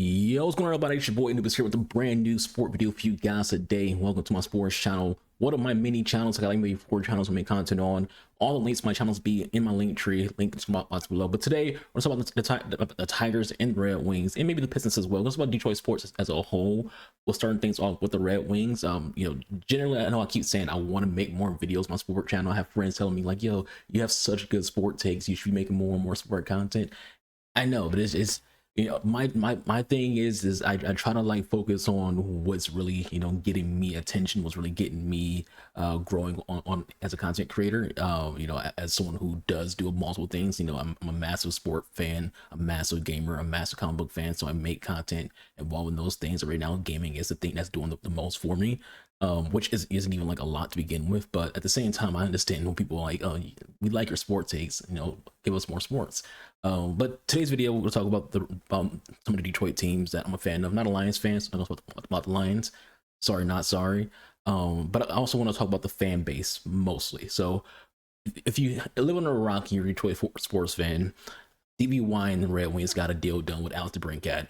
Yo, what's going on, everybody? It's your boy Anubis here with a brand new sport video for you guys today. Welcome to my sports channel. One of my mini channels. I got like maybe 4 channels I make content on. All the links to my channels be in my link tree, link in the box below. But today we're talking about the Tigers and Red Wings, and maybe the Pistons as well. Let's talk about Detroit sports as a whole. We'll start things off with the Red Wings. Generally, I know I keep saying I want to make more videos on my sport channel. I have friends telling me like, "Yo, you have such good sport takes. You should be making more and more sport content." I know, but it's my thing is I try to like focus on what's really getting me attention, what's really getting me growing on as a content creator, as someone who does do multiple things. I'm a massive sport fan, a massive gamer, a massive comic book fan, so I make content involved in those things. Right now gaming is the thing that's doing the most for me, which isn't even like a lot to begin with. But at the same time, I understand when people are like, "Oh, we like your sport takes, give us more sports." But today's video, we'll talk about some of the Detroit teams that I'm a fan of. Not a Lions fan, so I'm not about the Lions. Sorry, not sorry. But I also want to talk about the fan base mostly. So if you live under a rock, you're a Detroit sports fan, DBY and the Red Wings got a deal done with Alex DeBrincat.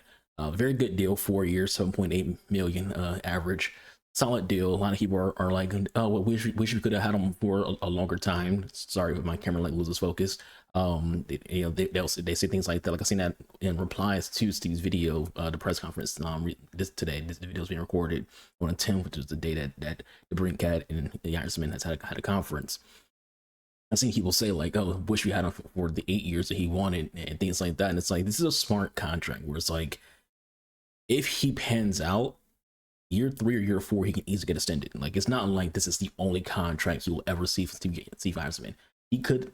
Very good deal, 4 years, 7.8 million average. Solid deal. A lot of people are like, "Oh, well, we could have had him for a longer time." Sorry, but my camera like loses focus. They say things like that. Like I seen that in replies to Steve's video, the press conference. This video is being recorded on the 10th, which is the day that the DeBrincat and the Irishman has had a conference. I seen people say like, "Oh, wish we had him for the 8 years that he wanted," and things like that. And it's like, this is a smart contract where it's like, if he pans out, year 3 or year 4, he can easily get extended. Like, it's not like this is the only contract you will ever see for Steve Yzerman. He could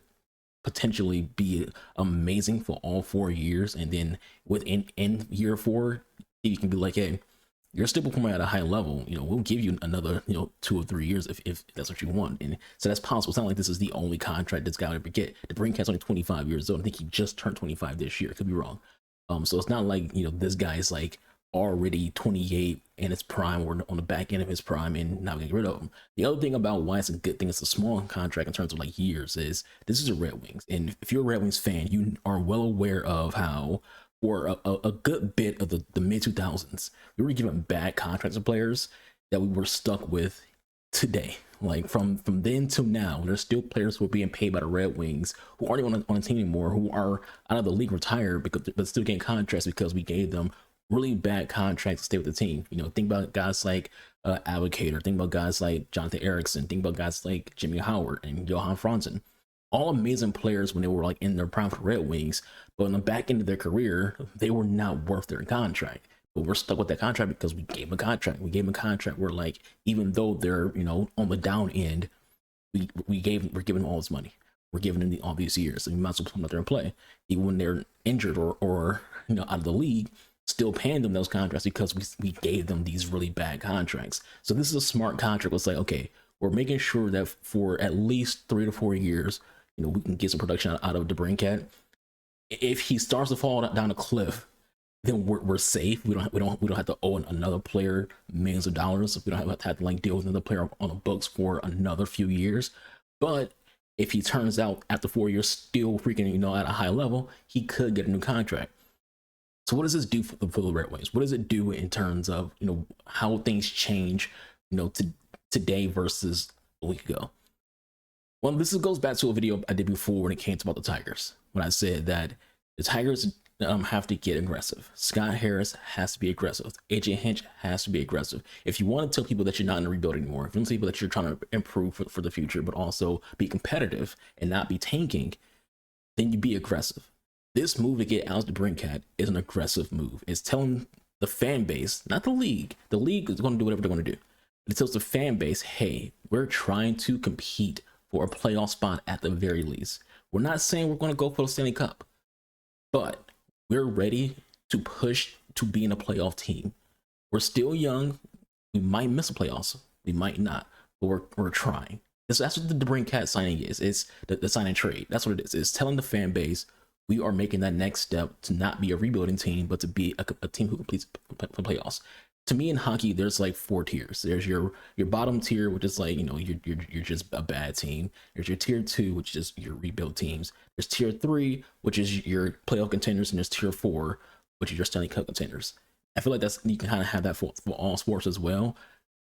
potentially be amazing for all 4 years, and then within year 4, he can be like, "Hey, you're still performing at a high level. We'll give you another 2 or 3 years if that's what you want." And so that's possible. It's not like this is the only contract this guy would ever get. DeBrincat's only 25 years old. I think he just turned 25 this year. Could be wrong. So it's not like this guy's like already 28 in his prime or on the back end of his prime and not gonna get rid of him. The other thing about why it's a good thing, it's a small contract in terms of like years, is this is a Red Wings, and if you're a Red Wings fan, you are well aware of how for a good bit of the mid 2000s we were given bad contracts to players that we were stuck with today. Like from then till now, there's still players who are being paid by the Red Wings who aren't even on a team anymore, who are out of the league, retired, but still getting contracts because we gave them really bad contracts to stay with the team. Think about guys like Advocator, think about guys like Jonathan Erickson, think about guys like Jimmy Howard and Johan Franzen. All amazing players when they were like in their prime for the Red Wings, but on the back end of their career, they were not worth their contract. But we're stuck with that contract because we gave them a contract. We gave them a contract where, like, even though they're on the down end, we're giving them all this money. We're giving them all these years, so you might as well put them out there and play, even when they're injured or out of the league. Still paying them those contracts because we gave them these really bad contracts. So this is a smart contract. It's like, okay, we're making sure that for at least 3 to 4 years, we can get some production out of DeBrincat. If he starts to fall down a cliff, then we're safe. We don't have to owe another player millions of dollars. We don't have to like deal with another player on the books for another few years. But if he turns out after 4 years still freaking at a high level, he could get a new contract. So what does this do for the Red Wings? What does it do in terms of how things change today versus a week ago? Well, this goes back to a video I did before when it came to about the Tigers, when I said that the Tigers have to get aggressive. Scott Harris has to be aggressive. AJ Hinch has to be aggressive. If you want to tell people that you're not in a rebuild anymore, if you want to tell people that you're trying to improve for the future, but also be competitive and not be tanking, then you be aggressive. This move to get Alex DeBrincat is an aggressive move. It's telling the fan base, not the league. The league is going to do whatever they're going to do. But it tells the fan base, hey, we're trying to compete for a playoff spot at the very least. We're not saying we're going to go for the Stanley Cup, but we're ready to push to be in a playoff team. We're still young. We might miss the playoffs. We might not, but we're trying. That's what the DeBrincat signing is. It's the sign and trade. That's what it is. It's telling the fan base, we are making that next step to not be a rebuilding team, but to be a team who completes playoffs. To me, in hockey, there's like 4 tiers. There's your bottom tier, which is like you're just a bad team. There's your tier 2, which is your rebuild teams. There's tier 3, which is your playoff contenders, and there's tier 4, but you're Stanley Cup contenders. I feel like that's you can kind of have that for all sports as well.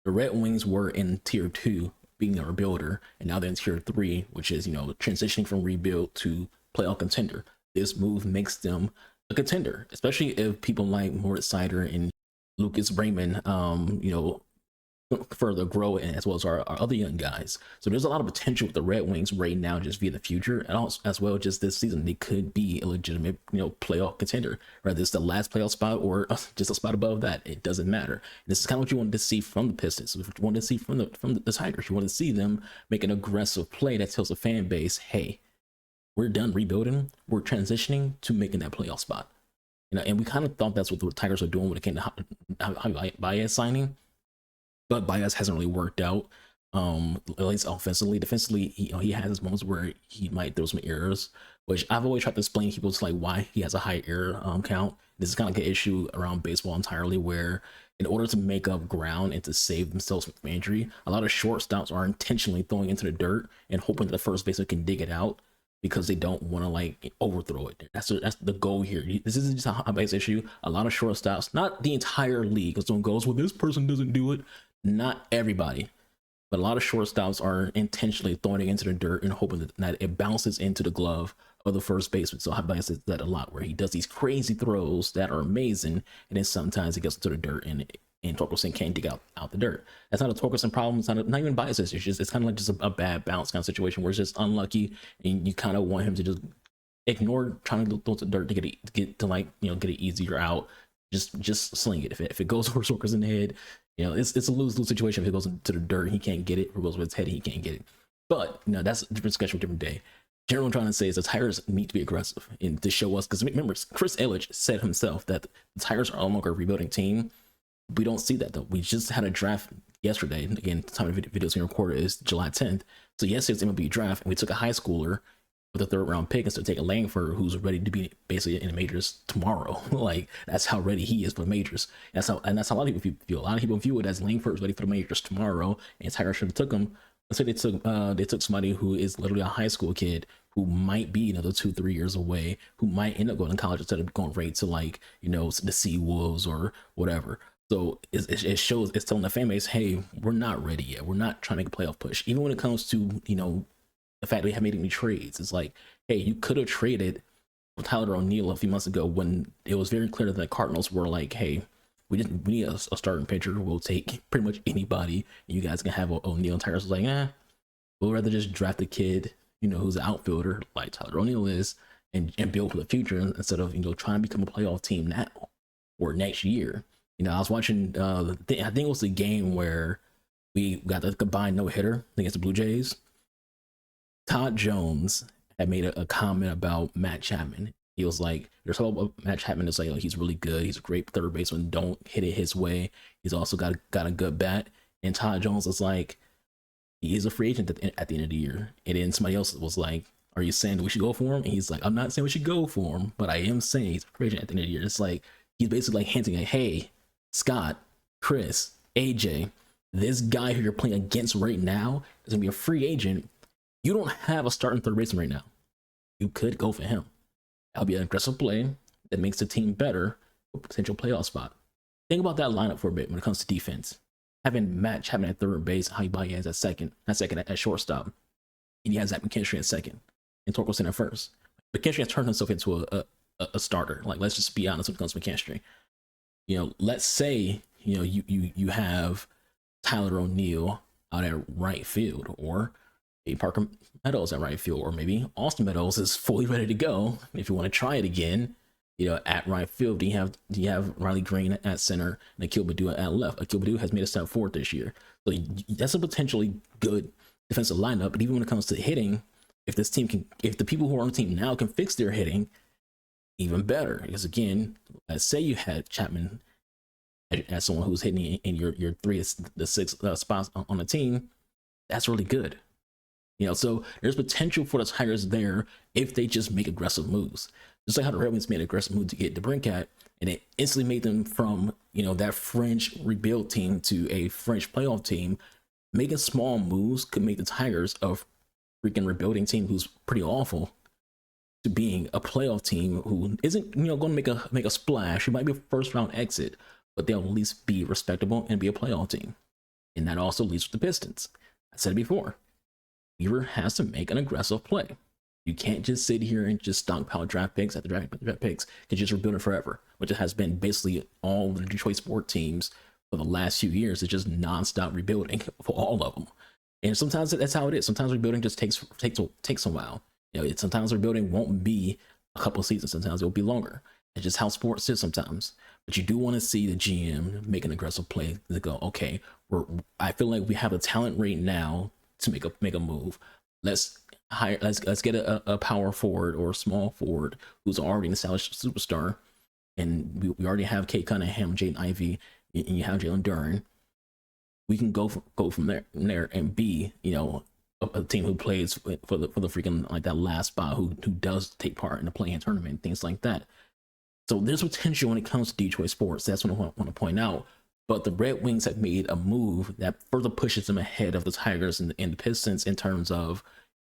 The Red Wings were in tier 2, being a rebuilder, and now they're in tier 3, which is transitioning from rebuild to playoff contender. This move makes them a contender, especially if people like Moritz Seider and Lucas Raymond, further grow, and as well as our other young guys. So there's a lot of potential with the Red Wings right now, just via the future, and also as well just this season they could be a legitimate playoff contender. Whether it's the last playoff spot or just a spot above that, it doesn't matter. And this is kind of what you wanted to see from the Pistons. What you wanted to see from the Tigers. You want to see them make an aggressive play that tells the fan base, hey, we're done rebuilding, we're transitioning to making that playoff spot. And we kind of thought that's what the Tigers are doing when it came to Baez signing. But Baez hasn't really worked out. At least offensively. Defensively, he has his moments where he might throw some errors, which I've always tried to explain to people to like why he has a high error count. This is kind of like an issue around baseball entirely, where in order to make up ground and to save themselves from injury, a lot of shortstops are intentionally throwing into the dirt and hoping that the first baseman can dig it out, because they don't want to like overthrow it. That's the goal here. This isn't just a high base issue. A lot of shortstops, not the entire league, because someone goes, well, this person doesn't do it. Not everybody, but a lot of shortstops are intentionally throwing it into the dirt and hoping that it bounces into the glove of the first baseman. So I've said that a lot, where he does these crazy throws that are amazing, and then sometimes it gets into the dirt and Torkelson can't dig out the dirt. That's not a Torkelson problem. It's not even biases. It's kind of like just a bad bounce kind of situation where it's just unlucky, and you kind of want him to just ignore trying to throw to the dirt to get it easier out. Just sling it. If it goes over Torkelson in the head, it's a lose-lose situation. If it goes into the dirt, he can't get it. If it goes with his head, he can't get it. But that's a different discussion, different day. General I'm trying to say is the Tigers need to be aggressive and to show us, because remember, Chris Ilitch said himself that the Tigers are no longer a rebuilding team. We don't see that though. We just had a draft yesterday. Again, the time of videos being recorded is July 10th. So yesterday's MLB draft, and we took a high schooler with a 3rd round pick instead of taking Langford, who's ready to be basically in the majors tomorrow. Like, that's how ready he is for the majors. That's how a lot of people feel. A lot of people view it as Langford is ready for the majors tomorrow, and Tigers should have took him. So they took somebody who is literally a high school kid who might be another 2-3 years away, who might end up going to college instead of going right to the Sea Wolves or whatever. So it shows, it's telling the fan base, hey, we're not ready yet. We're not trying to make a playoff push. Even when it comes to the fact that we haven't made any trades, it's like, hey, you could have traded with Tyler O'Neill a few months ago when it was very clear that the Cardinals were like, hey, we need a starting pitcher. We'll take pretty much anybody. You guys can have O'Neill. And Tigers was like, we'll rather just draft a kid, who's an outfielder like Tyler O'Neill is, and build for the future instead of trying to become a playoff team now or next year. I was watching I think it was the game where we got the combined no-hitter against the Blue Jays. Todd Jones had made a comment about Matt Chapman. He was like, there's hope of Matt Chapman is like, he's really good. He's a great third baseman. Don't hit it his way. He's also got a good bat. And Todd Jones was like, he is a free agent at the end of the year. And then somebody else was like, are you saying that we should go for him? And he's like, I'm not saying we should go for him, but I am saying he's a free agent at the end of the year. It's like, he's basically like hinting at, hey, Scott, Chris, AJ, this guy who you're playing against right now is going to be a free agent. You don't have a starting third baseman right now. You could go for him. That'll be an aggressive play that makes the team better for a potential playoff spot. Think about that lineup for a bit when it comes to defense. Having Matt Chapman at third base, how he has at shortstop. And he has Zach McKinstry at second. And Torkelson at first. McKinstry has turned himself into a starter. Like, let's just be honest when it comes to McKinstry. Let's say, you have Tyler O'Neill out at right field, or maybe Parker Meadows at right field, or maybe Austin Meadows is fully ready to go. If you want to try it again, at right field, do you have Riley Green at center and Akil Baddoo at left? Akil Baddoo has made a step forward this year. So that's a potentially good defensive lineup. But even when it comes to hitting, if the people who are on the team now can fix their hitting, even better. Because again, let's say you had Chapman as someone who's hitting in your 3 to 6 spots on the team, that's really good. So there's potential for the Tigers there if they just make aggressive moves. Just like how the Red Wings made an aggressive move to get DeBrincat, and it instantly made them from that French rebuild team to a French playoff team. Making small moves could make the Tigers a freaking rebuilding team who's pretty awful. to being a playoff team who isn't, going to make a splash. It might be a first round exit, but they'll at least be respectable and be a playoff team. And that also leads to the Pistons. I said it before. Weaver has to make an aggressive play. You can't just sit here and just stockpile draft picks after draft picks and just rebuild it forever, which it has been basically all the Detroit sports teams for the last few years. It's just nonstop rebuilding for all of them. And sometimes that's how it is. Sometimes rebuilding just takes a while. Sometimes rebuilding won't be a couple of seasons. Sometimes it'll be longer. It's just how sports is sometimes. But you do want to see the GM make an aggressive play to go, okay, I feel like we have a talent right now to make a move. Let's get a power forward or a small forward who's already an established superstar, and we already have Kate Cunningham, Jaden Ivey, and you have Jalen Duren. We can go from there and be a team who plays for the freaking like that last spot, who does take part in the play-in tournament, things like that. So there's potential when it comes to Detroit sports. That's what I want to point out. But the Red Wings have made a move that further pushes them ahead of the Tigers and the Pistons in terms of,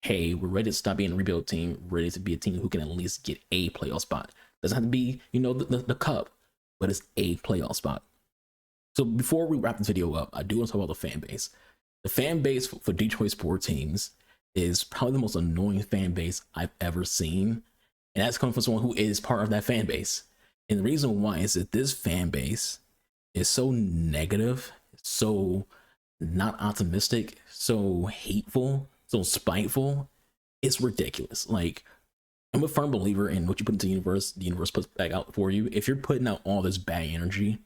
hey, we're ready to stop being a rebuild team, ready to be a team who can at least get a playoff spot. Doesn't have to be, the cup, but it's a playoff spot. So before we wrap this video up, I do want to talk about the fan base. The fan base for Detroit sports teams is probably the most annoying fan base I've ever seen. And that's coming from someone who is part of that fan base. And the reason why is that this fan base is so negative, so not optimistic, so hateful, so spiteful. It's ridiculous. Like, I'm a firm believer in what you put into the universe puts back out for you. If you're putting out all this bad energy,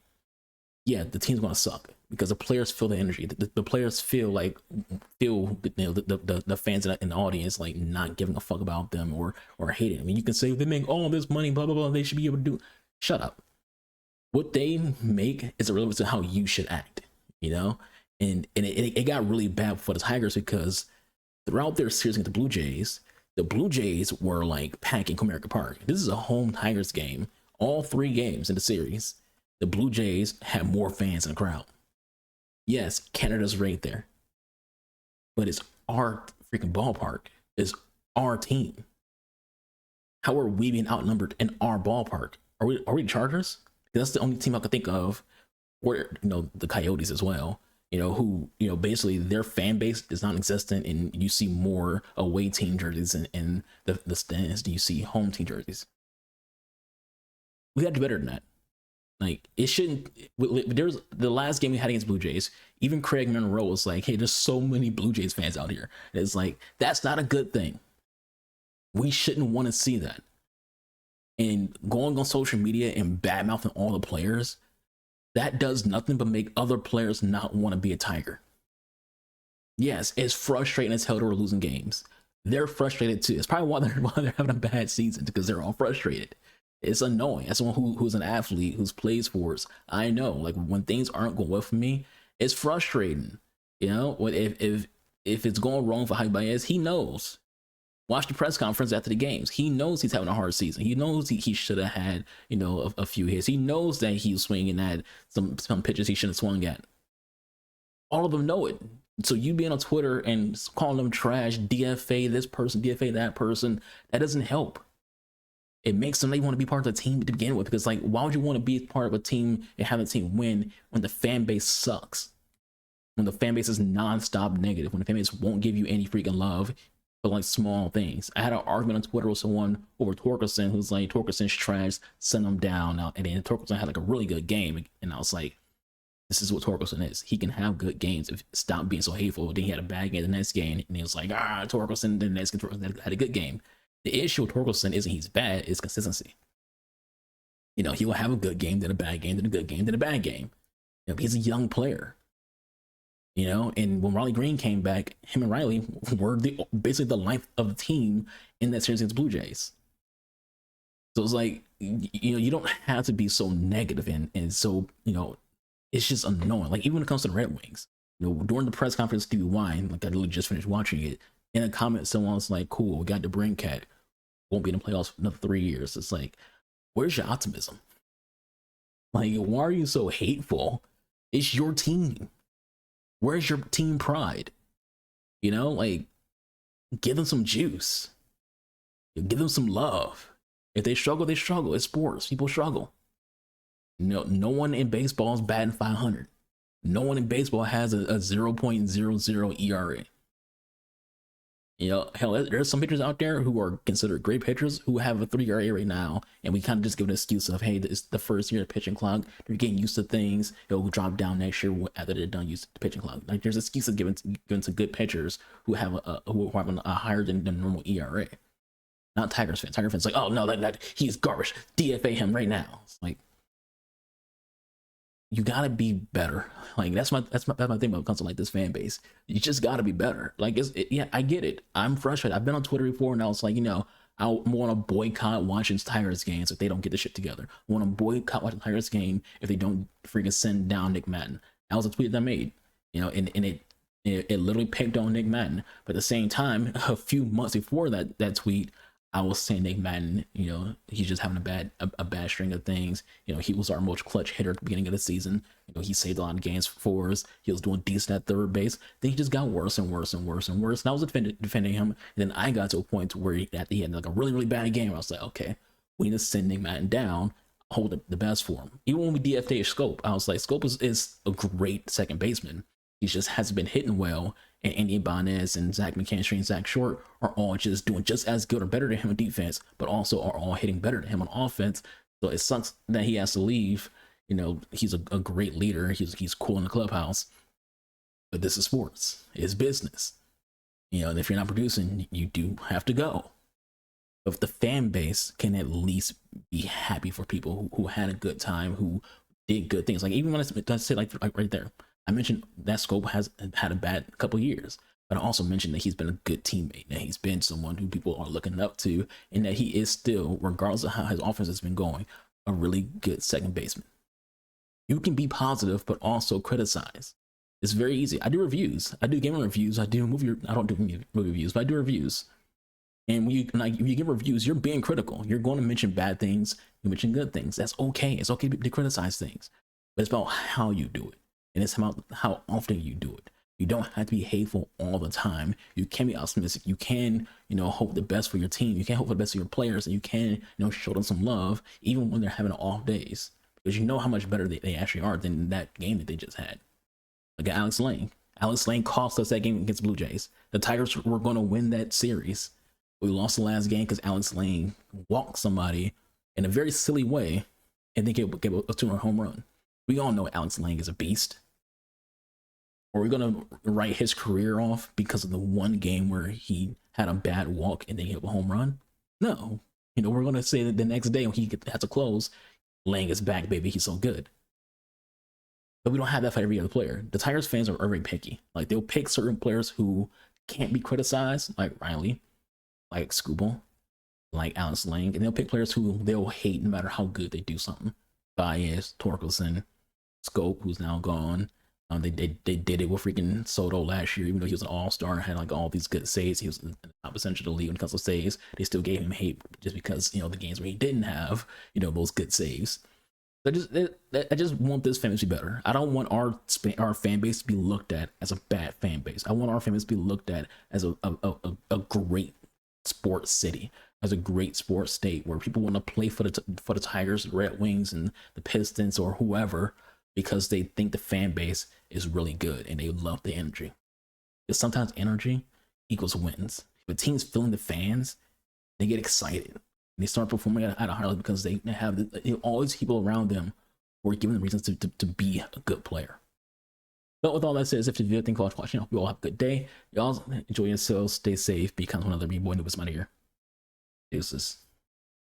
yeah, the team's gonna suck because the players feel the energy. The players feel the fans in the audience like not giving a fuck about them or hating. I mean, you can say they make all this money, blah blah blah. They should be able to do. Shut up. What they make is irrelevant to how you should act. And it got really bad for the Tigers because throughout their series against the Blue Jays were like packing Comerica Park. This is a home Tigers game. All 3 games in the series, the Blue Jays had more fans in the crowd. Yes, Canada's right there, but it's our freaking ballpark. It's our team. How are we being outnumbered in our ballpark? Are we Chargers? That's the only team I could think of, or the Coyotes as well. Who basically their fan base is non-existent, and you see more away team jerseys in the stands than you see home team jerseys. We got to do better than that. Like, it shouldn't. There's the last game we had against Blue Jays. Even Craig Monroe was like, "Hey, there's so many Blue Jays fans out here." And it's like, that's not a good thing. We shouldn't want to see that. And going on social media and badmouthing all the players, that does nothing but make other players not want to be a Tiger. Yes, it's frustrating as hell to we're losing games. They're frustrated too. It's probably why they're having a bad season, because they're all frustrated. It's annoying. As someone who's an athlete, who's plays sports, I know, like, when things aren't going well for me, it's frustrating. If it's going wrong for Javi Baez, he knows. Watch the press conference after the games. He knows he's having a hard season. He knows he should have had, a few hits. He knows that he's swinging at some pitches he shouldn't have swung at. All of them know it. So you being on Twitter and calling them trash, DFA this person, DFA that person, that doesn't help. It makes them, they want to be part of the team to begin with, because, like, why would you want to be part of a team and have a team win when the fan base sucks? When the fan base is nonstop negative, when the fan base won't give you any freaking love for, like, small things. I had an argument on Twitter with someone over Torkelson, who's like, Torkelson's trash, send him down. And then Torkelson had like a really good game, and I was like, this is what Torkelson is. He can have good games if stop being so hateful. Then he had a bad game the next game, and he was like, Torkelson. Then the next game, Torkelson had a good game. The issue with Torkelson isn't he's bad, it's consistency. He will have a good game, then a bad game, then a good game, then a bad game. He's a young player. And when Riley Green came back, him and Riley were basically the life of the team in that series against the Blue Jays. So it's like, you don't have to be so negative and so, it's just annoying. Like, even when it comes to the Red Wings, during the press conference, Stevie Wine, like, I literally just finished watching it, in a comment, someone's like, cool, we got DeBrincat, won't be in the playoffs for another 3 years. It's like, where's your optimism? Like, why are you so hateful? It's your team. Where's your team pride? Like, give them some juice. Give them some love. If they struggle, they struggle. It's sports. People struggle. No one in baseball is batting 500. No one in baseball has a 0.00 ERA. Hell, there's some pitchers out there who are considered great pitchers who have a 3 ERA right now, and we kind of just give an excuse of, hey, it's the first year of pitching clock. They're getting used to things. It'll drop down next year after they're done using the pitching clock. Like, there's excuses given to good pitchers who have a higher than normal ERA. Not Tigers fans. Tiger fans like, oh no, that he's garbage. DFA him right now. It's like, you gotta be better. Like, that's my thing when it comes to like this fan base. You just gotta be better. Like, yeah, I get it. I'm frustrated. I've been on Twitter before, and I was like, I want to boycott watching Tigers games if they don't get the shit together. I want to boycott watching Tigers game if they don't freaking send down Nick Madden. That was a tweet that I made. And it literally picked on Nick Madden. But at the same time, a few months before that tweet, I was saying Nick Madden, he's just having a bad string of things. He was our most clutch hitter at the beginning of the season. He saved a lot of games for us. He was doing decent at third base. Then he just got worse and worse and worse and worse. And I was defending him. And then I got to a point where he had like a really, really bad game. I was like, okay, we need to send Nick Madden down, hold the best for him. Even when we DFA'd Scope, I was like, Scope is a great second baseman. He just hasn't been hitting well. And Andy Ibanez and Zach McKinstry and Zach Short are all just doing just as good or better than him on defense, but also are all hitting better than him on offense. So it sucks that he has to leave. He's a great leader. He's cool in the clubhouse. But this is sports. It's business. And if you're not producing, you do have to go. But if the fan base can at least be happy for people who had a good time, who did good things. Like, even when I say like right there, I mentioned that Scope has had a bad couple years, but I also mentioned that he's been a good teammate, that he's been someone who people are looking up to, and that he is still, regardless of how his offense has been going, a really good second baseman. You can be positive, but also criticize. It's very easy. I do reviews. I do gaming reviews. I don't do movie reviews, but I do reviews. And when you give reviews, you're being critical. You're going to mention bad things. You mention good things. That's okay. It's okay to criticize things, but it's about how you do it. And it's about how often you do it. You don't have to be hateful all the time. You can be optimistic. You can, hope the best for your team. You can hope for the best for your players, and you can, show them some love, even when they're having off days, because you know how much better they actually are than that game that they just had. Like Alex Lang. Alex Lang cost us that game against Blue Jays. The Tigers were going to win that series. We lost the last game because Alex Lang walked somebody in a very silly way, and then gave a 2-run home run. We all know Alex Lang is a beast. Are we going to write his career off because of the one game where he had a bad walk and then he hit a home run? No. We're going to say that the next day when he has to close, Lang is back, baby. He's so good. But we don't have that for every other player. The Tigers fans are very picky. Like, they'll pick certain players who can't be criticized, like Riley, like Scooble, like Alex Lang. And they'll pick players who they'll hate no matter how good they do something. Baez, Torkelson, Scope, who's now gone. They did it with freaking Soto last year, even though he was an all-star and had like all these good saves. He was in the top percentage of the league when it comes to saves. They still gave him hate just because the games where he didn't have those good saves. I just want this fan base to be better. I don't want our fan base to be looked at as a bad fan base. I want our fan base to be looked at as a great sports city, as a great sports state where people want to play for the Tigers, the Red Wings, and the Pistons or whoever, because they think the fan base is really good and they love the energy. Because sometimes energy equals wins. If a team's feeling the fans, they get excited. And they start performing at a higher level because they have all these people around them who are giving them reasons to be a good player. But with all that said, if you did think about watching, I hope you all have a good day. Y'all enjoy yourselves, stay safe, be kind of one other B-boy, Nubis, my here. Deuces.